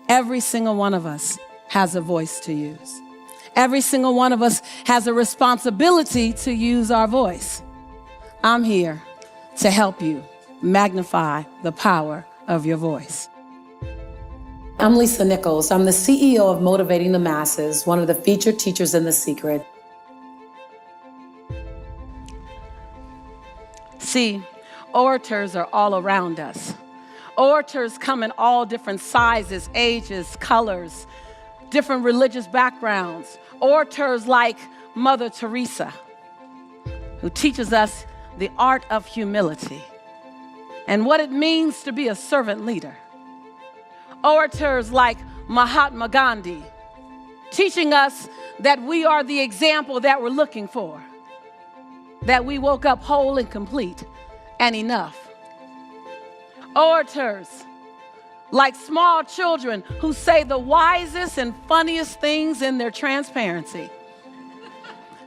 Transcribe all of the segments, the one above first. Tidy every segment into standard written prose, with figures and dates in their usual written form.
Every single one of us has a voice to use. Every single one of us has a responsibility to use our voice. I'm here to help you magnify the power of your voice. I'm Lisa Nichols. I'm the CEO of Motivating the Masses, one of the featured teachers in The Secret. See, orators are all around us. Orators come in all different sizes, ages, colors, different religious backgrounds. Orators like Mother Teresa, who teaches us the art of humility and what it means to be a servant leader. Orators like Mahatma Gandhi, teaching us that we are the example that we're looking for, that we woke up whole and complete and enough. Orators like small children who say the wisest and funniest things in their transparency.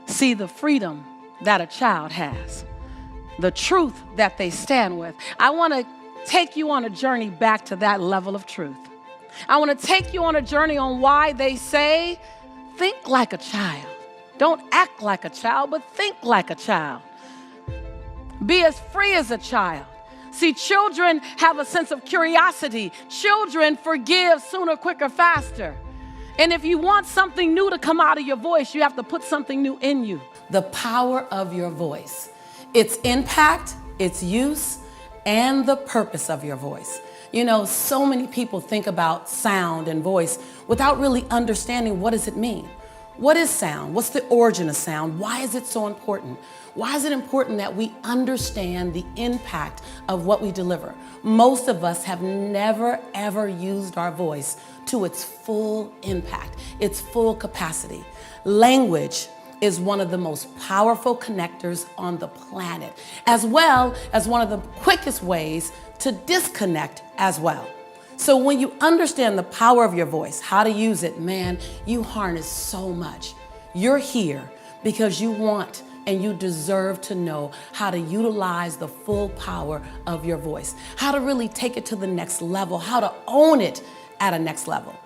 See the freedom that a child has, the truth that they stand with. I want to take you on a journey back to that level of truth. I want to take you on a journey on why they say, think like a child. Don't act like a child, but think like a child. Be as free as a child. See, children have a sense of curiosity. Children forgive sooner, quicker, faster. And if you want something new to come out of your voice, you have to put something new in you. The power of your voice, its impact, its use, and the purpose of your voice. You know, so many people think about sound and voice without really understanding what does it mean. What is sound? What's the origin of sound? Why is it so important? Why is it important that we understand the impact of what we deliver? Most of us have never, ever used our voice to its full impact, its full capacity. Language is one of the most powerful connectors on the planet, as well as one of the quickest ways to disconnect as well. So when you understand the power of your voice, how to use it, man, you harness so much. You're here because you want and you deserve to know how to utilize the full power of your voice, how to really take it to the next level, how to own it at a next level.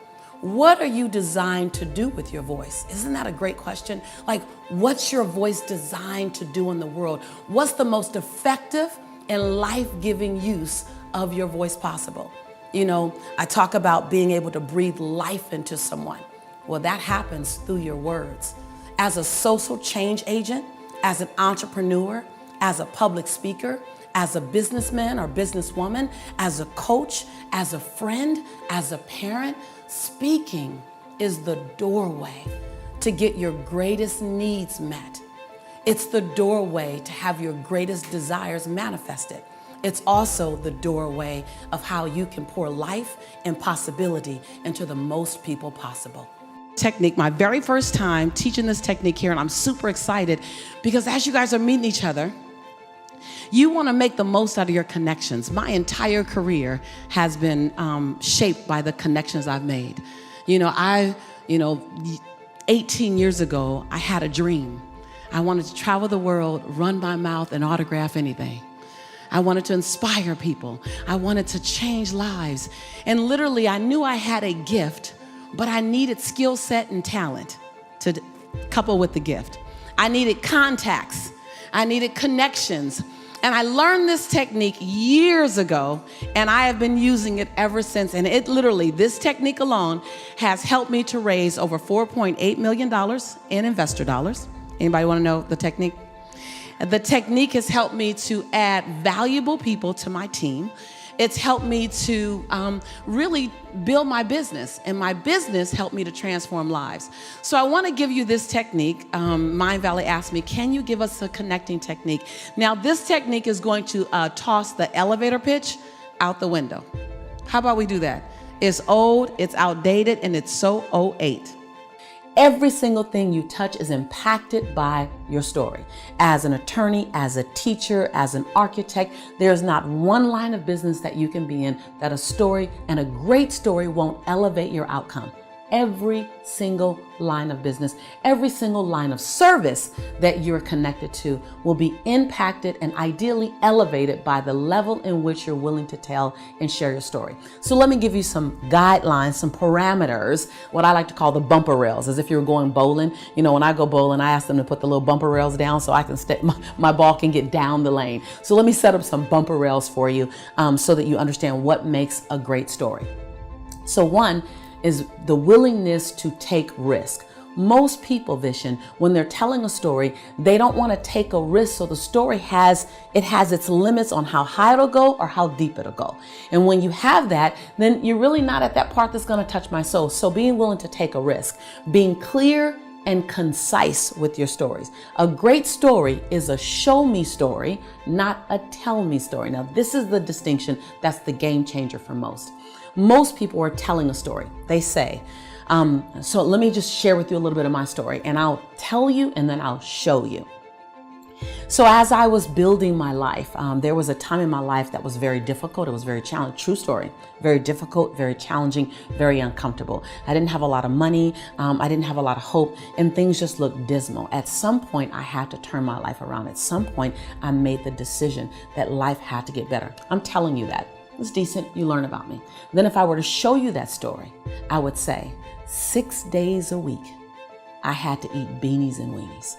What are you designed to do with your voice? Isn't that a great question? Like, what's your voice designed to do in the world? What's the most effective and life-giving use of your voice possible? You know, I talk about being able to breathe life into someone. Well, that happens through your words. As a social change agent, as an entrepreneur, as a public speaker, as a businessman or businesswoman, as a coach, as a friend, as a parent, speaking is the doorway to get your greatest needs met. It's the doorway to have your greatest desires manifested. It's also the doorway of how you can pour life and possibility into the most people possible. Technique, my very first time teaching this technique here, and I'm super excited because as you guys are meeting each other, you want to make the most out of your connections. My entire career has been shaped by the connections I've made. 18 years ago, I had a dream. I wanted to travel the world, run my mouth, and autograph anything. I wanted to inspire people. I wanted to change lives. And literally, I knew I had a gift, but I needed skill set and talent to couple with the gift. I needed contacts. I needed connections. And I learned this technique years ago, and I have been using it ever since. And it literally, this technique alone has helped me to raise over $4.8 million in investor dollars. Anybody want to know the technique? The technique has helped me to add valuable people to my team. It's helped me to really build my business, and my business helped me to transform lives. So I want to give you this technique. Mind Valley asked me, can you give us a connecting technique? Now, this technique is going to toss the elevator pitch out the window. How about we do that? It's old, it's outdated, and it's so 08. Every single thing you touch is impacted by your story. As an attorney, as a teacher, as an architect, there's not one line of business that you can be in that a story, and a great story, won't elevate your outcome. every single line of business, every single line of service that you're connected to will be impacted and ideally elevated by the level in which you're willing to tell and share your story. So let me give you some guidelines, some parameters, what I like to call the bumper rails, as if you were going bowling. You know, when I go bowling, I ask them to put the little bumper rails down so I can my ball can get down the lane. So let me set up some bumper rails for you so that you understand what makes a great story. So one is the willingness to take risk. Most people, Vishen, when they're telling a story, they don't want to take a risk, so the story has its limits on how high it'll go or how deep it'll go. And when you have that, then you're really not at that part that's going to touch my soul. So being willing to take a risk, being clear and concise with your stories. A great story is a show me story, not a tell me story. Now, this is the distinction that's the game changer for most. Most people are telling a story. They say, so let me just share with you a little bit of my story, and I'll tell you and then I'll show you. So as I was building my life, there was a time in my life that was very difficult. It was very challenging. True story. Very difficult, very challenging, very uncomfortable. I didn't have a lot of money. I didn't have a lot of hope, and things just looked dismal. At some point, I had to turn my life around. At some point, I made the decision that life had to get better. I'm telling you that. It's decent. You learn about me. Then if I were to show you that story, I would say 6 days a week, I had to eat beanies and weenies.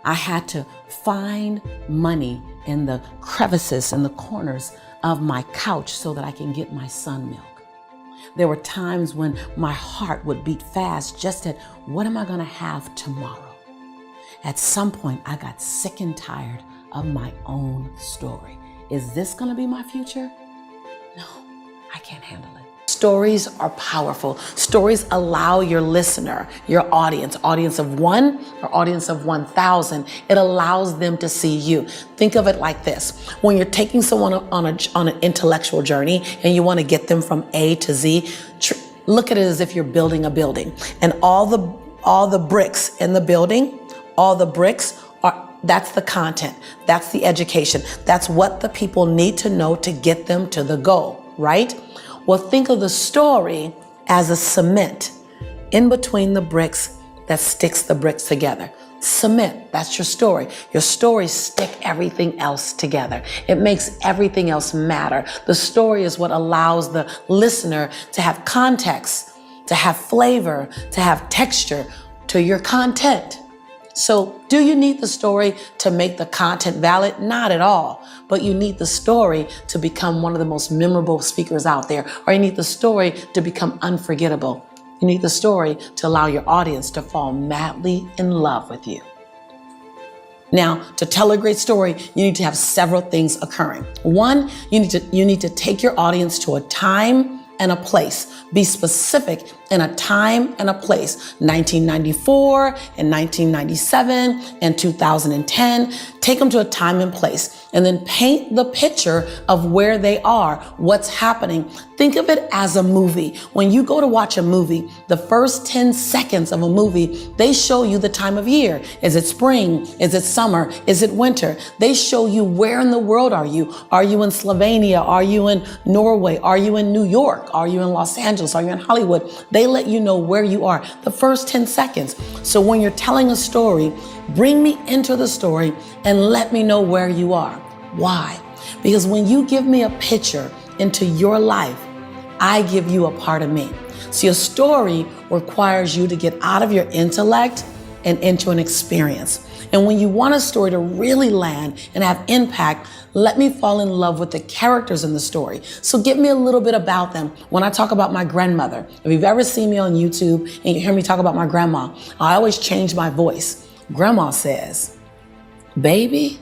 I had to find money in the crevices and the corners of my couch so that I can get my son milk. There were times when my heart would beat fast just at what am I going to have tomorrow? At some point, I got sick and tired of my own story. Is this going to be my future? No, I can't handle it. Stories are powerful. Stories allow your listener, your audience of one or audience of 1,000, it allows them to see you. Think of it like this. When you're taking someone on an intellectual journey and you want to get them from A to Z, look at it as if you're building a building. And all the bricks in the building, that's the content. That's the education. That's what the people need to know to get them to the goal, right? Well, think of the story as a cement in between the bricks that sticks the bricks together. Cement, that's your story. Your stories stick everything else together. It makes everything else matter. The story is what allows the listener to have context, to have flavor, to have texture to your content. So do you need the story to make the content valid? Not at all. But you need the story to become one of the most memorable speakers out there, or you need the story to become unforgettable. You need the story to allow your audience to fall madly in love with you. Now, to tell a great story, you need to have several things occurring. One, you need to take your audience to a time and a place. Be specific in a time and a place. 1994 and 1997 and 2010. Take them to a time and place and then paint the picture of where they are, what's happening. Think of it as a movie. When you go to watch a movie, the first 10 seconds of a movie, they show you the time of year. Is it spring? Is it summer? Is it winter? They show you where in the world are you? Are you in Slovenia? Are you in Norway? Are you in New York? Are you in Los Angeles? Are you in Hollywood? They let you know where you are the first 10 seconds. So when you're telling a story, bring me into the story and let me know where you are. Why? Because when you give me a picture into your life, I give you a part of me. So your story requires you to get out of your intellect and into an experience. And when you want a story to really land and have impact, let me fall in love with the characters in the story. So give me a little bit about them. When I talk about my grandmother, if you've ever seen me on YouTube and you hear me talk about my grandma, I always change my voice. Grandma says, baby,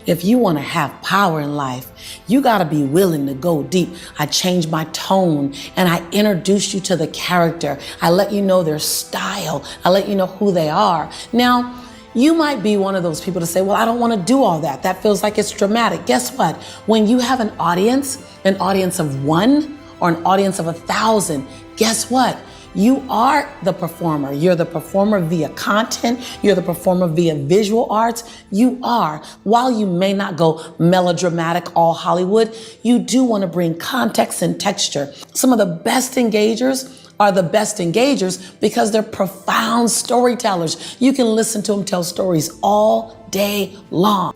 if you want to have power in life, you got to be willing to go deep. I change my tone and I introduce you to the character. I let you know their style. I let you know who they are. Now, you might be one of those people to say, well, I don't want to do all that. That feels like it's dramatic. Guess what? When you have an audience of 1 or an audience of 1,000, guess what? You are the performer. You're the performer via content. You're the performer via visual arts. You are. While you may not go melodramatic, all Hollywood, you do want to bring context and texture. Some of the best engagers are the best engagers because they're profound storytellers. You can listen to them tell stories all day long.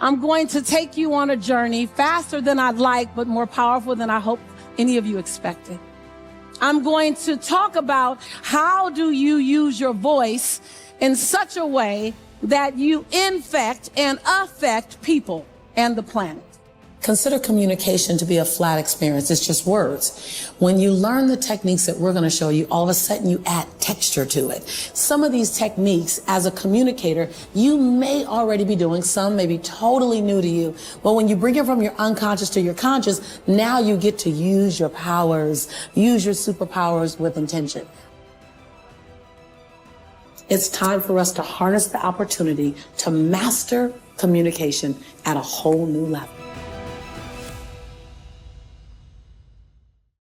I'm going to take you on a journey faster than I'd like, but more powerful than I hope any of you expected. I'm going to talk about how do you use your voice in such a way that you infect and affect people and the planet. Consider communication to be a flat experience. It's just words. When you learn the techniques that we're going to show you, all of a sudden you add texture to it. Some of these techniques, as a communicator, you may already be doing. Some may be totally new to you. But when you bring it from your unconscious to your conscious, now you get to use your powers, use your superpowers with intention. It's time for us to harness the opportunity to master communication at a whole new level.